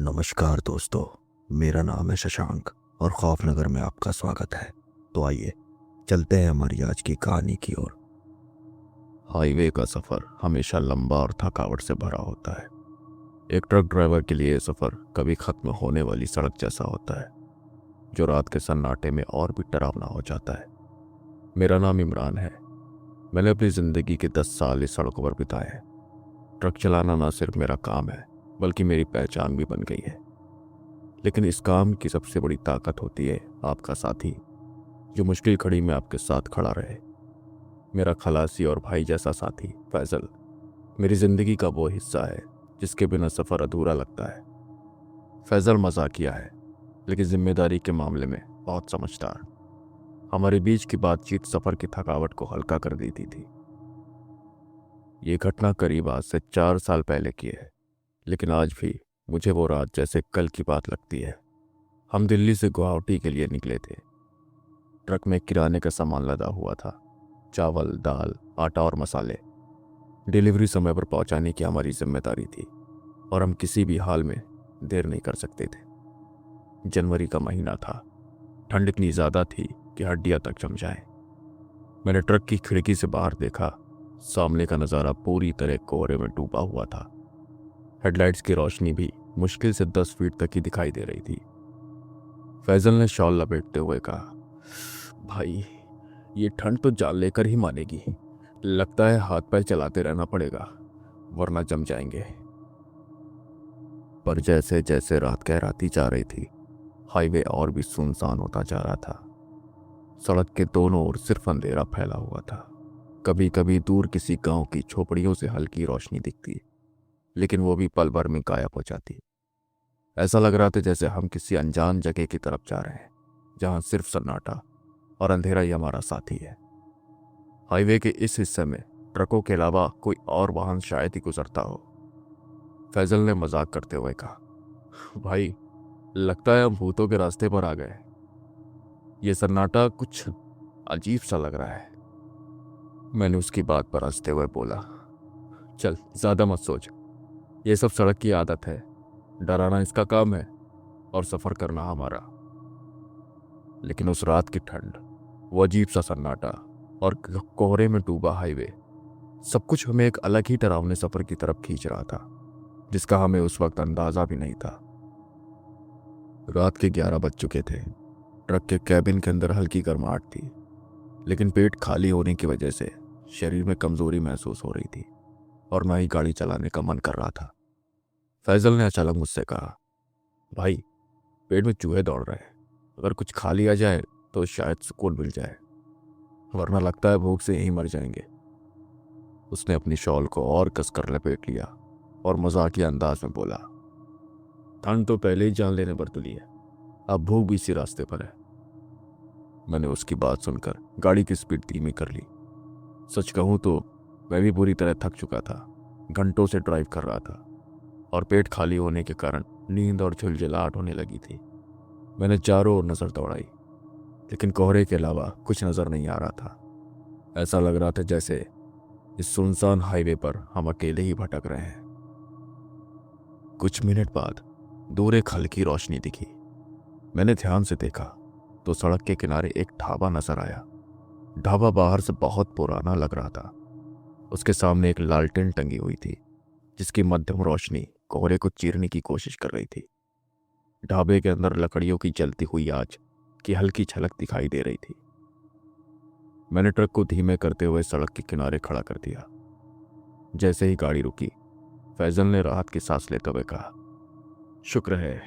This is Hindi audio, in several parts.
नमस्कार दोस्तों, मेरा नाम है शशांक और खौफनगर में आपका स्वागत है। तो आइए चलते हैं हमारी आज की कहानी की ओर। हाईवे का सफ़र हमेशा लंबा और थकावट से भरा होता है। एक ट्रक ड्राइवर के लिए ये सफ़र कभी ख़त्म होने वाली सड़क जैसा होता है, जो रात के सन्नाटे में और भी डरावना हो जाता है। मेरा नाम इमरान है। मैंने अपनी ज़िंदगी के 10 साल इस सड़कों पर बिताए हैं। ट्रक चलाना ना सिर्फ मेरा काम है, बल्कि मेरी पहचान भी बन गई है। लेकिन इस काम की सबसे बड़ी ताकत होती है आपका साथी, जो मुश्किल घड़ी में आपके साथ खड़ा रहे। मेरा खलासी और भाई जैसा साथी फैजल मेरी जिंदगी का वो हिस्सा है जिसके बिना सफर अधूरा लगता है। फैजल मजाकिया है, लेकिन जिम्मेदारी के मामले में बहुत समझदार। हमारे बीच की बातचीत सफर की थकावट को हल्का कर देती थी। ये घटना करीब आज से 4 साल पहले की है, लेकिन आज भी मुझे वो रात जैसे कल की बात लगती है। हम दिल्ली से गुवाहाटी के लिए निकले थे। ट्रक में किराने का सामान लदा हुआ था, चावल, दाल, आटा और मसाले। डिलीवरी समय पर पहुंचाने की हमारी जिम्मेदारी थी और हम किसी भी हाल में देर नहीं कर सकते थे। जनवरी का महीना था। ठंड इतनी ज़्यादा थी कि हड्डियां तक जम जाएं। मैंने ट्रक की खिड़की से बाहर देखा। सामने का नज़ारा पूरी तरह कोहरे में डूबा हुआ था। हेडलाइट्स की रोशनी भी मुश्किल से 10 फीट तक ही दिखाई दे रही थी। फैजल ने शॉल लपेटते हुए कहा, भाई, ये ठंड तो जान लेकर ही मानेगी। लगता है हाथ पैर चलाते रहना पड़ेगा, वरना जम जाएंगे। पर जैसे जैसे रात गहराती जा रही थी, हाईवे और भी सुनसान होता जा रहा था। सड़क के दोनों ओर सिर्फ अंधेरा फैला हुआ था। कभी कभी दूर किसी गांव की झोपड़ियों से हल्की रोशनी दिखती, लेकिन वो भी पल भर में गायब हो जाती। ऐसा लग रहा था जैसे हम किसी अनजान जगह की तरफ जा रहे हैं, जहां सिर्फ सन्नाटा और अंधेरा ही हमारा साथी है। हाईवे के इस हिस्से में ट्रकों के अलावा कोई और वाहन शायद ही गुजरता हो। फैजल ने मजाक करते हुए कहा, भाई, लगता है हम भूतों के रास्ते पर आ गए। ये सन्नाटा कुछ अजीब सा लग रहा है। मैंने उसकी बात पर हंसते हुए बोला, चल ज्यादा मत सोच, ये सब सड़क की आदत है। डराना इसका काम है और सफर करना हमारा। लेकिन उस रात की ठंड, वो अजीब सा सन्नाटा और कोहरे में डूबा हाईवे, सब कुछ हमें एक अलग ही डरावने सफर की तरफ खींच रहा था, जिसका हमें उस वक्त अंदाजा भी नहीं था। रात के 11 बज चुके थे। ट्रक के कैबिन के अंदर हल्की गर्माहट थी, लेकिन पेट खाली होने की वजह से शरीर में कमजोरी महसूस हो रही थी और ना ही गाड़ी चलाने का मन कर रहा था। फैजल ने अचानक मुझसे कहा, भाई, पेट में चूहे दौड़ रहे हैं। अगर कुछ खा लिया जाए तो शायद सुकून मिल जाए, वरना लगता है भूख से यहीं मर जाएंगे। उसने अपनी शॉल को और कसकर लपेट लिया और मजाकिया अंदाज में बोला, ठंड तो पहले ही जान लेने पर तुली है, अब भूख भी इसी रास्ते पर है। मैंने उसकी बात सुनकर गाड़ी की स्पीड धीमी कर ली। सच कहूं तो मैं भी बुरी तरह थक चुका था। घंटों से ड्राइव कर रहा था और पेट खाली होने के कारण नींद और झुलझुलाहट होने लगी थी। मैंने चारों ओर नजर दौड़ाई, लेकिन कोहरे के अलावा कुछ नजर नहीं आ रहा था। ऐसा लग रहा था जैसे इस सुनसान हाईवे पर हम अकेले ही भटक रहे हैं। कुछ मिनट बाद दूर एक हल्की रोशनी दिखी। मैंने ध्यान से देखा तो सड़क के किनारे एक ढाबा नजर आया। ढाबा बाहर से बहुत पुराना लग रहा था। उसके सामने एक लालटेन टंगी हुई थी, जिसकी मध्यम रोशनी कोहरे को चीरने की कोशिश कर रही थी। ढाबे के अंदर लकड़ियों की जलती हुई आग की हल्की झलक दिखाई दे रही थी। मैंने ट्रक को धीमे करते हुए सड़क के किनारे खड़ा कर दिया। जैसे ही गाड़ी रुकी, फैजल ने राहत की सांस लेते हुए कहा, शुक्र है,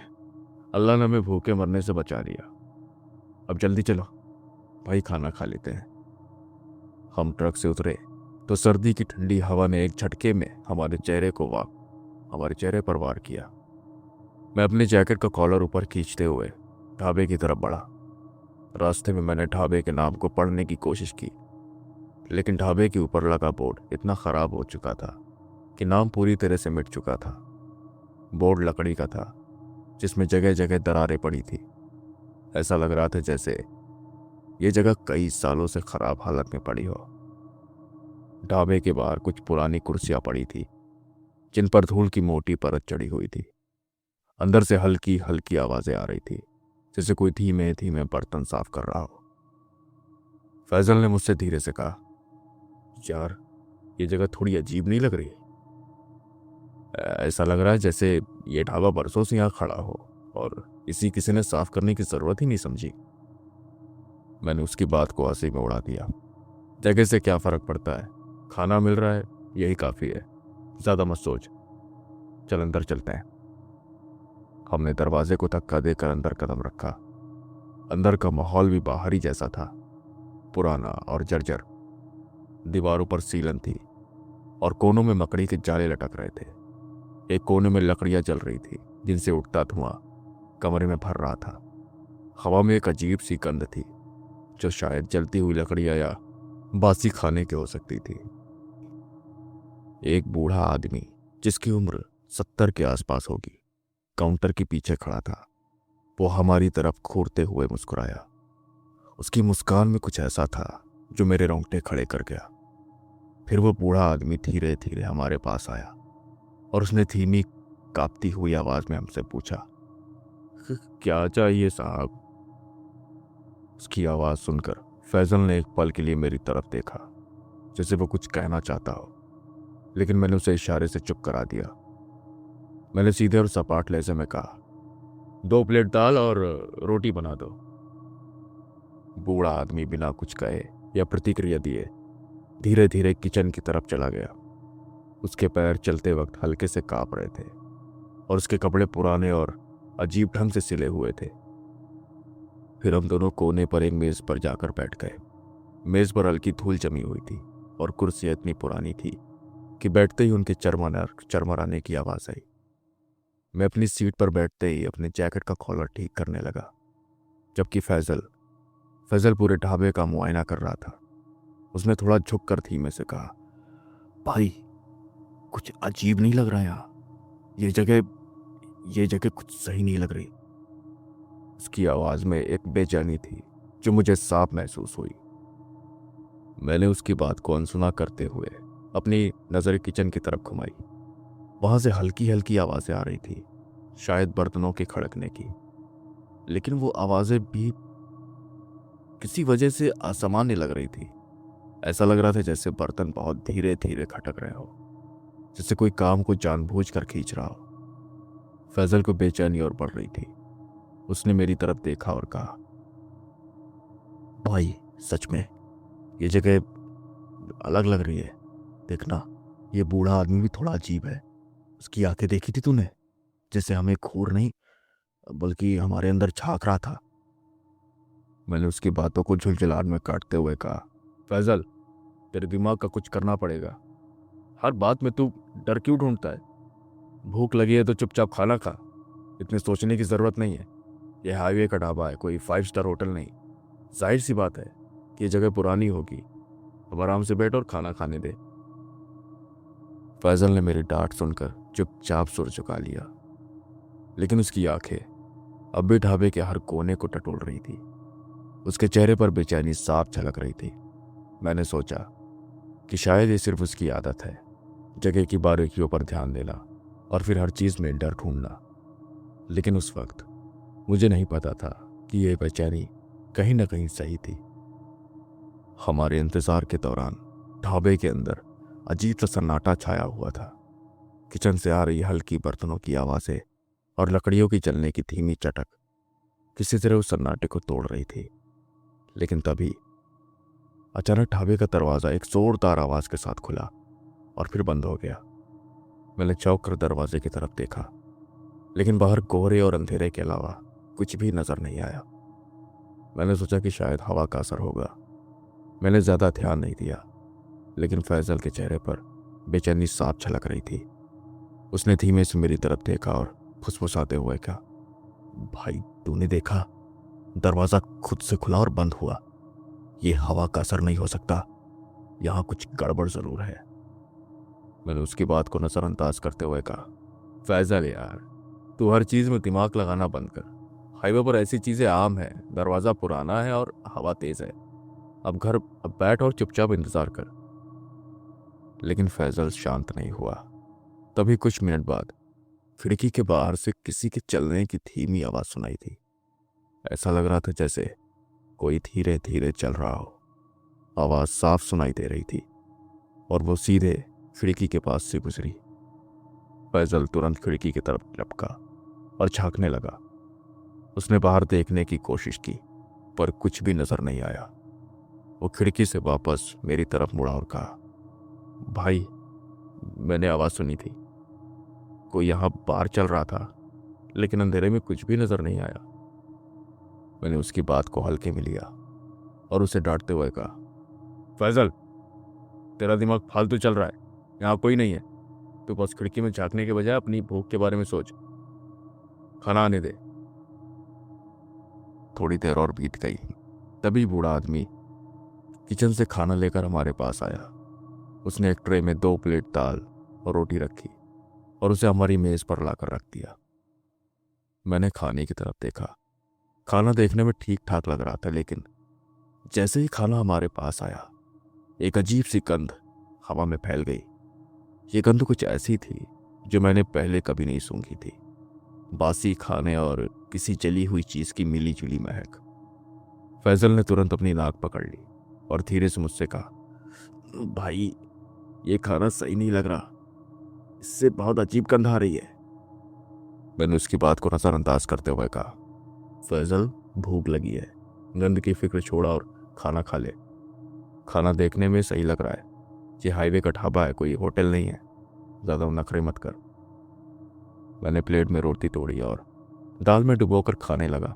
अल्लाह ने हमें भूखे मरने से बचा लिया। अब जल्दी चलो भाई, खाना खा लेते हैं। हम ट्रक से उतरे तो सर्दी की ठंडी हवा ने एक झटके में हमारे चेहरे पर वार किया। मैं अपने जैकेट का कॉलर ऊपर खींचते हुए ढाबे की तरफ बढ़ा। रास्ते में मैंने ढाबे के नाम को पढ़ने की कोशिश की, लेकिन ढाबे के ऊपर लगा बोर्ड इतना खराब हो चुका था कि नाम पूरी तरह से मिट चुका था। बोर्ड लकड़ी का था, जिसमें जगह जगह दरारें पड़ी थी। ऐसा लग रहा था जैसे ये जगह कई सालों से खराब हालत में पड़ी हो। ढाबे के बाहर कुछ पुरानी कुर्सियां पड़ी थी, जिन पर धूल की मोटी परत चढ़ी हुई थी। अंदर से हल्की हल्की आवाजें आ रही थी, जैसे कोई धीमे धीमे बर्तन साफ कर रहा हो। फैजल ने मुझसे धीरे से कहा, यार ये जगह थोड़ी अजीब नहीं लग रही? ऐसा लग रहा है जैसे ये ढाबा बरसों से यहाँ खड़ा हो और इसी किसी ने साफ करने की जरूरत ही नहीं समझी। मैंने उसकी बात को हंसी में उड़ा दिया। जगह से क्या फर्क पड़ता है, खाना मिल रहा है यही काफी है, ज्यादा मत सोच, चल अंदर चलते हैं। हमने दरवाजे को धक्का देकर अंदर कदम रखा। अंदर का माहौल भी बाहरी जैसा था, पुराना और जर्जर। दीवारों पर सीलन थी और कोनों में मकड़ी के जाले लटक रहे थे। एक कोने में लकड़ियां जल रही थी जिनसे उठता धुआं कमरे में भर रहा था। हवा में एक अजीब सी गंध थी जो शायद जलती हुई लकड़ियां या बासी खाने की हो सकती थी। एक बूढ़ा आदमी जिसकी उम्र 70 के आसपास होगी काउंटर के पीछे खड़ा था। वो हमारी तरफ घूरते हुए मुस्कुराया। उसकी मुस्कान में कुछ ऐसा था जो मेरे रोंगटे खड़े कर गया। फिर वो बूढ़ा आदमी धीरे धीरे हमारे पास आया और उसने धीमी कांपती हुई आवाज में हमसे पूछा, क्या चाहिए साहब? उसकी आवाज सुनकर फैजल ने एक पल के लिए मेरी तरफ देखा, जैसे वो कुछ कहना चाहता हो, लेकिन मैंने उसे इशारे से चुप करा दिया। मैंने सीधे और सपाट लहजे में कहा, 2 प्लेट दाल और रोटी बना दो। बूढ़ा आदमी बिना कुछ कहे या प्रतिक्रिया दिए धीरे धीरे किचन की तरफ चला गया। उसके पैर चलते वक्त हल्के से कांप रहे थे और उसके कपड़े पुराने और अजीब ढंग से सिले हुए थे। फिर हम दोनों कोने पर एक मेज पर जाकर बैठ गए। मेज पर हल्की धूल जमी हुई थी और कुर्सियां इतनी पुरानी थी कि बैठते ही उनके चरमराने की आवाज आई। मैं अपनी सीट पर बैठते ही अपने जैकेट का कॉलर ठीक करने लगा, जबकि फैजल पूरे ढाबे का मुआयना कर रहा था। उसने थोड़ा झुककर धीमे से कहा, भाई कुछ अजीब नहीं लग रहा यहाँ? ये जगह कुछ सही नहीं लग रही। उसकी आवाज में एक बेचैनी थी जो मुझे साफ महसूस हुई। मैंने उसकी बात को अनसुना करते हुए अपनी नजर किचन की तरफ घुमाई। वहां से हल्की हल्की आवाजें आ रही थी, शायद बर्तनों के खड़कने की, लेकिन वो आवाजें भी किसी वजह से असामान्य लग रही थी। ऐसा लग रहा था जैसे बर्तन बहुत धीरे धीरे खटक रहे हो, जैसे कोई काम को जानबूझकर खींच रहा हो। फैजल को बेचैनी और बढ़ रही थी। उसने मेरी तरफ देखा और कहा, भाई सच में ये जगह अलग लग रही है। देखना, ये बूढ़ा आदमी भी थोड़ा अजीब है। उसकी आंखें देखी थी तूने? जैसे हमें घूर नहीं बल्कि हमारे अंदर झांक रहा था। मैंने उसकी बातों को झुलझुलाहट में काटते हुए कहा, फैजल तेरे दिमाग का कुछ करना पड़ेगा। हर बात में तू डर क्यों ढूंढता है? भूख लगी है तो चुपचाप खाना खा, इतने सोचने की जरूरत नहीं है। यह हाईवे का ढाबा है, कोई 5 स्टार होटल नहीं। जाहिर सी बात है कि यह जगह पुरानी होगी। अब आराम से बैठ और खाना खाने दे। फैजल ने मेरी डांट सुनकर चुपचाप सुर झुका लिया, लेकिन उसकी आंखें अब भी ढाबे के हर कोने को टटोल रही थी। उसके चेहरे पर बेचैनी साफ झलक रही थी। मैंने सोचा कि शायद ये सिर्फ उसकी आदत है, जगह की बारीकियों पर ध्यान देना और फिर हर चीज में डर ढूंढना। लेकिन उस वक्त मुझे नहीं पता था कि यह बेचैनी कहीं ना कहीं सही थी। हमारे इंतजार के दौरान ढाबे के अंदर अजीब सा सन्नाटा छाया हुआ था। किचन से आ रही हल्की बर्तनों की आवाजें और लकड़ियों की जलने की धीमी चटक किसी तरह उस सन्नाटे को तोड़ रही थी। लेकिन तभी अचानक ढाबे का दरवाजा एक जोरदार आवाज के साथ खुला और फिर बंद हो गया। मैंने चौंक कर दरवाजे की तरफ देखा, लेकिन बाहर कोहरे और अंधेरे के अलावा कुछ भी नजर नहीं आया। मैंने सोचा कि शायद हवा का असर होगा। मैंने ज्यादा ध्यान नहीं दिया, लेकिन फैजल के चेहरे पर बेचैनी साफ झलक रही थी। उसने धीमे से मेरी तरफ देखा और फुसफुसाते हुए कहा, भाई तूने देखा? दरवाजा खुद से खुला और बंद हुआ। ये हवा का असर नहीं हो सकता, यहां कुछ गड़बड़ जरूर है। मैंने उसकी बात को नजरअंदाज करते हुए कहा, फैजल यार, तू हर चीज में दिमाग लगाना बंद कर। हाईवे पर ऐसी चीजें आम है, दरवाजा पुराना है और हवा तेज है। अब बैठ और चुपचाप इंतजार कर। लेकिन फैजल शांत नहीं हुआ। तभी कुछ मिनट बाद खिड़की के बाहर से किसी के चलने की धीमी आवाज सुनाई थी। ऐसा लग रहा था जैसे कोई धीरे धीरे चल रहा हो। आवाज साफ सुनाई दे रही थी और वो सीधे खिड़की के पास से गुजरी। फैजल तुरंत खिड़की की तरफ लपका और झांकने लगा। उसने बाहर देखने की कोशिश की पर कुछ भी नजर नहीं आया। वो खिड़की से वापस मेरी तरफ मुड़ा और कहा, भाई, मैंने आवाज सुनी थी। कोई यहां बाहर चल रहा था, लेकिन अंधेरे में कुछ भी नजर नहीं आया। मैंने उसकी बात को हल्के में लिया और उसे डांटते हुए कहा, फैजल, तेरा दिमाग फालतू चल रहा है। यहाँ कोई नहीं है। तू बस खिड़की में झांकने के बजाय अपनी भूख के बारे में सोच। खाना आने दे। थोड़ी देर और बीत गई। तभी बूढ़ा आदमी किचन से खाना लेकर हमारे पास आया। उसने एक ट्रे में 2 प्लेट दाल और रोटी रखी और उसे हमारी मेज पर लाकर रख दिया। मैंने खाने की तरफ देखा। खाना देखने में ठीक ठाक लग रहा था, लेकिन जैसे ही खाना हमारे पास आया, एक अजीब सी गंध हवा में फैल गई। ये गंध कुछ ऐसी थी जो मैंने पहले कभी नहीं सूंघी थी। बासी खाने और किसी जली हुई चीज की मिली जुली महक। फैजल ने तुरंत अपनी नाक पकड़ ली और धीरे से मुझसे कहा, भाई, ये खाना सही नहीं लग रहा। इससे बहुत अजीब गंध आ रही है। मैंने उसकी बात को नजरअंदाज करते हुए कहा, फैजल, भूख लगी है। गंध की फिक्र छोड़ा और खाना खा ले। खाना देखने में सही लग रहा है। ये हाईवे का ढाबा है, कोई होटल नहीं है। ज्यादा नखरे मत कर। मैंने प्लेट में रोटी तोड़ी और दाल में डुबोकर खाने लगा।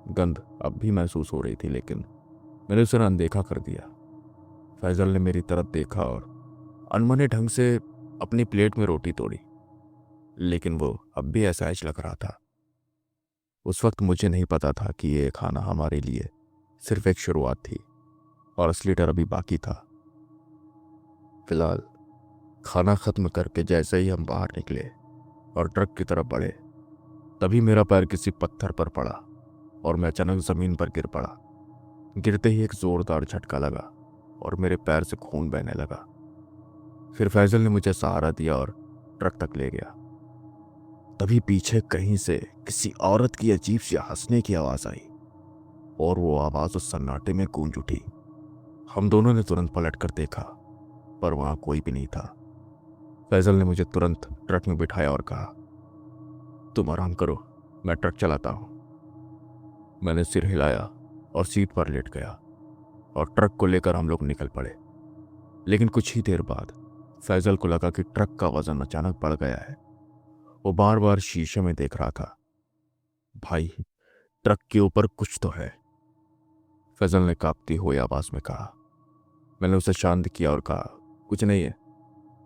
गंध अब भी महसूस हो रही थी, लेकिन मैंने उसे अनदेखा कर दिया। फैजल ने मेरी तरफ देखा और अनमने ढंग से अपनी प्लेट में रोटी तोड़ी, लेकिन वो अब भी असहज लग रहा था। उस वक्त मुझे नहीं पता था कि ये खाना हमारे लिए सिर्फ एक शुरुआत थी और असली डर अभी बाकी था। फिलहाल खाना खत्म करके जैसे ही हम बाहर निकले और ट्रक की तरफ बढ़े, तभी मेरा पैर किसी पत्थर पर पड़ा और मैं अचानक जमीन पर गिर पड़ा। गिरते ही एक जोरदार झटका लगा और मेरे पैर से खून बहने लगा। फिर फैजल ने मुझे सहारा दिया और ट्रक तक ले गया। तभी पीछे कहीं से किसी औरत की अजीब सी हंसने की आवाज आई और वो आवाज उस सन्नाटे में गूंज उठी। हम दोनों ने तुरंत पलट कर देखा, पर वहां कोई भी नहीं था। फैजल ने मुझे तुरंत ट्रक में बिठाया और कहा, तुम आराम करो, मैं ट्रक चलाता हूं। मैंने सिर हिलाया और सीट पर लेट गया और ट्रक को लेकर हम लोग निकल पड़े। लेकिन कुछ ही देर बाद फैजल को लगा कि ट्रक का वजन अचानक बढ़ गया है। वो बार बार शीशे में देख रहा था। भाई, ट्रक के ऊपर कुछ तो है, फैजल ने कांपती हुई आवाज में कहा। मैंने उसे शांत किया और कहा, कुछ नहीं है,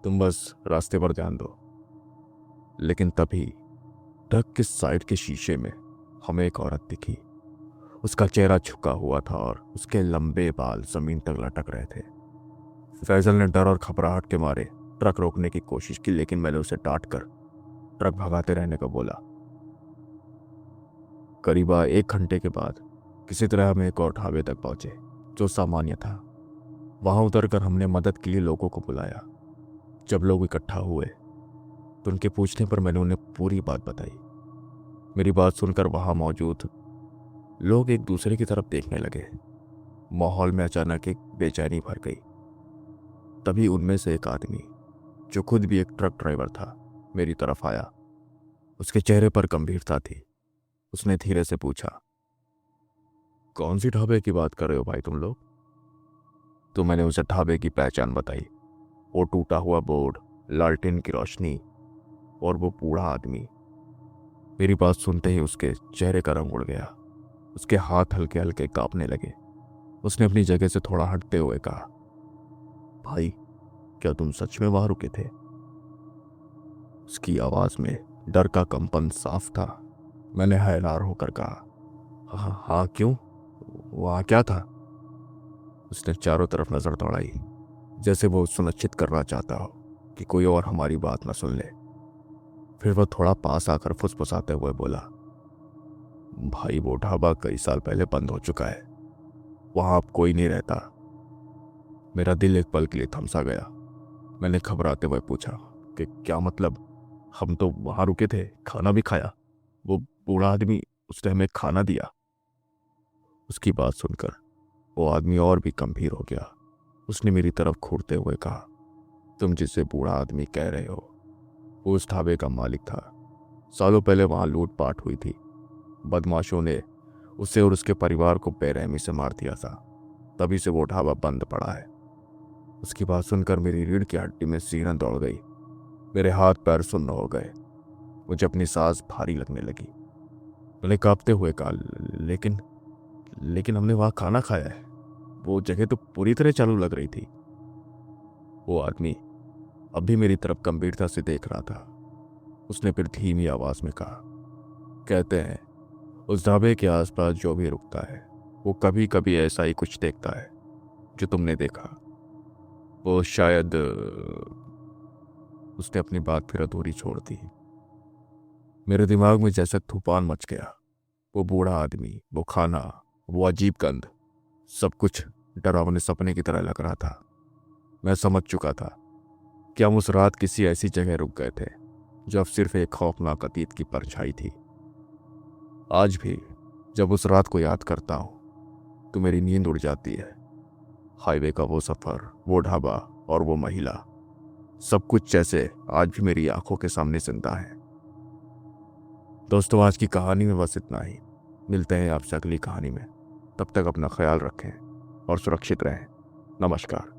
तुम बस रास्ते पर ध्यान दो। लेकिन तभी ट्रक के साइड के शीशे में हमें एक औरत दिखी। उसका चेहरा झुका हुआ था और उसके लंबे बाल जमीन तक लटक रहे थे। फैजल ने डर और घबराहट के मारे ट्रक रोकने की कोशिश की, लेकिन मैंने उसे डांटकर ट्रक भगाते रहने को बोला। करीब 1 घंटे के बाद किसी तरह हम एक और ढाबे तक पहुंचे जो सामान्य था। वहां उतरकर हमने मदद के लिए लोगों को बुलाया। जब लोग इकट्ठा हुए तो उनके पूछने पर मैंने उन्हें पूरी बात बताई। मेरी बात सुनकर वहां मौजूद लोग एक दूसरे की तरफ देखने लगे। माहौल में अचानक एक बेचैनी भर गई। तभी उनमें से एक आदमी, जो खुद भी एक ट्रक ड्राइवर था, मेरी तरफ आया। उसके चेहरे पर गंभीरता थी। उसने धीरे से पूछा, कौन सी ढाबे की बात कर रहे हो भाई तुम लोग? तो मैंने उसे ढाबे की पहचान बताई। वो टूटा हुआ बोर्ड, लालटेन की रोशनी और वो बूढ़ा आदमी। मेरी बात सुनते ही उसके चेहरे का रंग उड़ गया। उसके हाथ हल्के हल्के कांपने लगे। उसने अपनी जगह से थोड़ा हटते हुए कहा, भाई, क्या तुम सच में वहां रुके थे? उसकी आवाज में डर का कंपन साफ था। मैंने हैरान होकर कहा, हाँ हाँ, क्यों? वहां क्या था? उसने चारों तरफ नजर दौड़ाई, जैसे वो सुनिश्चित करना चाहता हो कि कोई और हमारी बात न सुन ले। फिर वह थोड़ा पास आकर फुसफुसाते हुए बोला, भाई, वो ढाबा कई साल पहले बंद हो चुका है। वहां अब कोई नहीं रहता। मेरा दिल एक पल के लिए थम सा गया। मैंने घबराते हुए पूछा कि क्या मतलब? हम तो वहां रुके थे, खाना भी खाया। वो बूढ़ा आदमी, उसने हमें खाना दिया। उसकी बात सुनकर वो आदमी और भी गंभीर हो गया। उसने मेरी तरफ घूरते हुए कहा, तुम जिसे बूढ़ा आदमी कह रहे हो वो उस ढाबे का मालिक था। सालों पहले वहां लूटपाट हुई थी। बदमाशों ने उसे और उसके परिवार को बेरहमी से मार दिया था। तभी से वो ढाबा बंद पड़ा है। उसकी बात सुनकर मेरी रीढ़ की हड्डी में सीहरन दौड़ गई। मेरे हाथ पैर सुन्न हो गए। मुझे अपनी सांस भारी लगने लगी। मैंने कांपते हुए कहा, लेकिन लेकिन हमने वहां खाना खाया है। वो जगह तो पूरी तरह चालू लग रही थी। वो आदमी अब भी मेरी तरफ गंभीरता से देख रहा था। उसने फिर धीमी आवाज में कहा, कहते हैं उस ढाबे के आसपास जो भी रुकता है वो कभी कभी ऐसा ही कुछ देखता है जो तुमने देखा। वो शायद उसने अपनी बात फिर अधूरी छोड़ दी। मेरे दिमाग में जैसे तूफान मच गया। वो बूढ़ा आदमी, वो खाना, वो अजीब गंध, सब कुछ डरावने सपने की तरह लग रहा था। मैं समझ चुका था कि हम उस रात किसी ऐसी जगह रुक गए थे जो अब सिर्फ एक खौफनाक अतीत की परछाई थी। आज भी जब उस रात को याद करता हूं तो मेरी नींद उड़ जाती है। हाईवे का वो सफर, वो ढाबा और वो महिला, सब कुछ जैसे आज भी मेरी आंखों के सामने जिंदा है। दोस्तों, आज की कहानी में बस इतना ही। मिलते हैं आपसे अगली कहानी में। तब तक अपना ख्याल रखें और सुरक्षित रहें। नमस्कार।